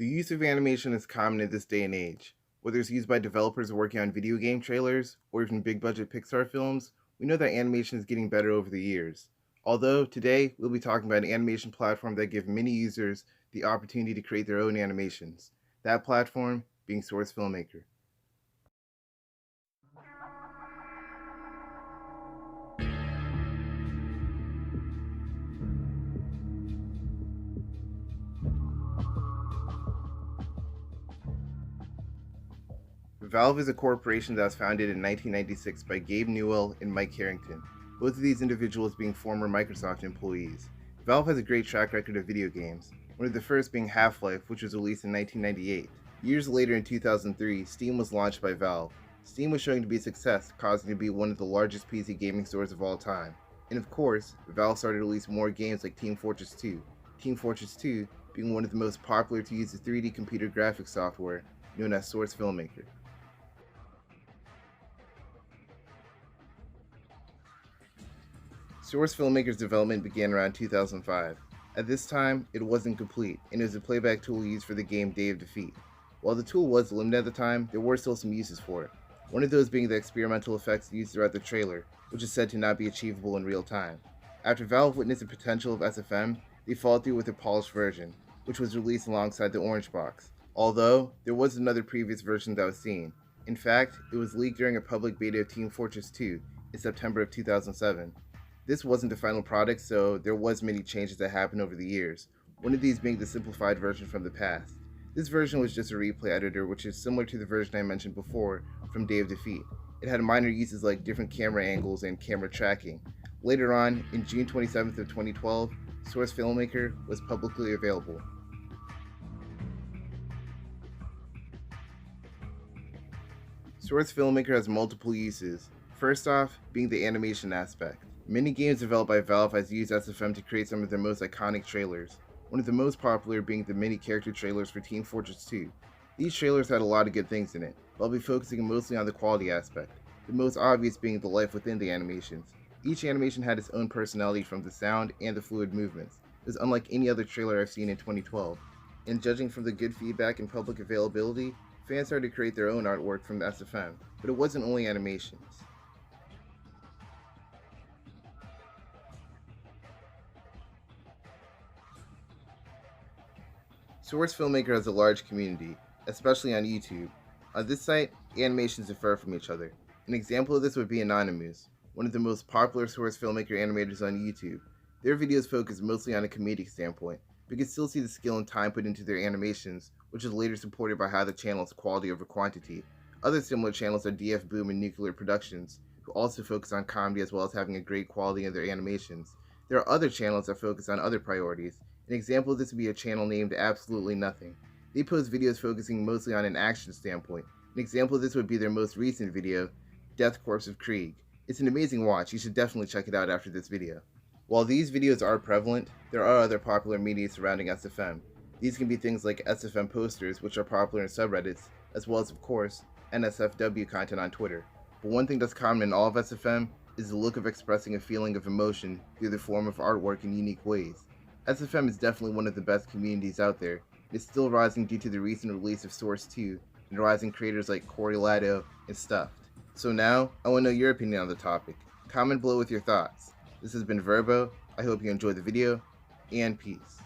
The use of animation is common in this day and age. Whether it's used by developers working on video game trailers or even big budget Pixar films, we know that animation is getting better over the years. Although, today, we'll be talking about an animation platform that gives many users the opportunity to create their own animations. That platform being SourceFilmmaker. Valve is a corporation that was founded in 1996 by Gabe Newell and Mike Harrington, both of these individuals being former Microsoft employees. Valve has a great track record of video games, one of the first being Half-Life, which was released in 1998. Years later in 2003, Steam was launched by Valve. Steam was showing to be a success, causing it to be one of the largest PC gaming stores of all time. And of course, Valve started to release more games like Team Fortress 2, Team Fortress 2 being one of the most popular to use the 3D computer graphics software known as SourceFilmmaker. SourceFilmmaker's development began around 2005. At this time, it wasn't complete, and it was a playback tool used for the game Day of Defeat. While the tool was limited at the time, there were still some uses for it, one of those being the experimental effects used throughout the trailer, which is said to not be achievable in real time. After Valve witnessed the potential of SFM, they followed through with a polished version, which was released alongside the Orange Box, although there was another previous version that was seen. In fact, it was leaked during a public beta of Team Fortress 2 in September of 2007. This wasn't the final product, so there was many changes that happened over the years, one of these being the simplified version from the past. This version was just a replay editor, which is similar to the version I mentioned before from Day of Defeat. It had minor uses like different camera angles and camera tracking. Later on, in June 27th of 2012, SourceFilmmaker was publicly available. SourceFilmmaker has multiple uses, first off being the animation aspect. Many games developed by Valve has used SFM to create some of their most iconic trailers, one of the most popular being the mini character trailers for Team Fortress 2. These trailers had a lot of good things in it, but I'll be focusing mostly on the quality aspect, the most obvious being the life within the animations. Each animation had its own personality from the sound and the fluid movements. It was unlike any other trailer I've seen in 2012. And judging from the good feedback and public availability, fans started to create their own artwork from the SFM, but it wasn't only animations. SourceFilmmaker has a large community, especially on YouTube. On this site, animations differ from each other. An example of this would be Anonymous, one of the most popular SourceFilmmaker animators on YouTube. Their videos focus mostly on a comedic standpoint, but you can still see the skill and time put into their animations, which is later supported by how the channel's quality over quantity. Other similar channels are DF Boom and Nuclear Productions, who also focus on comedy as well as having a great quality in their animations. There are other channels that focus on other priorities. An example of this would be a channel named Absolutely Nothing. They post videos focusing mostly on an action standpoint. An example of this would be their most recent video, Death Corps of Krieg. It's an amazing watch, you should definitely check it out after this video. While these videos are prevalent, there are other popular media surrounding SFM. These can be things like SFM posters, which are popular in subreddits, as well as, of course, NSFW content on Twitter. But one thing that's common in all of SFM is the look of expressing a feeling of emotion through the form of artwork in unique ways. SFM is definitely one of the best communities out there. It's still rising due to the recent release of Source 2 and rising creators like Corey Lado and Stuffed. So now, I want to know your opinion on the topic. Comment below with your thoughts. This has been Verbo. I hope you enjoyed the video, and peace.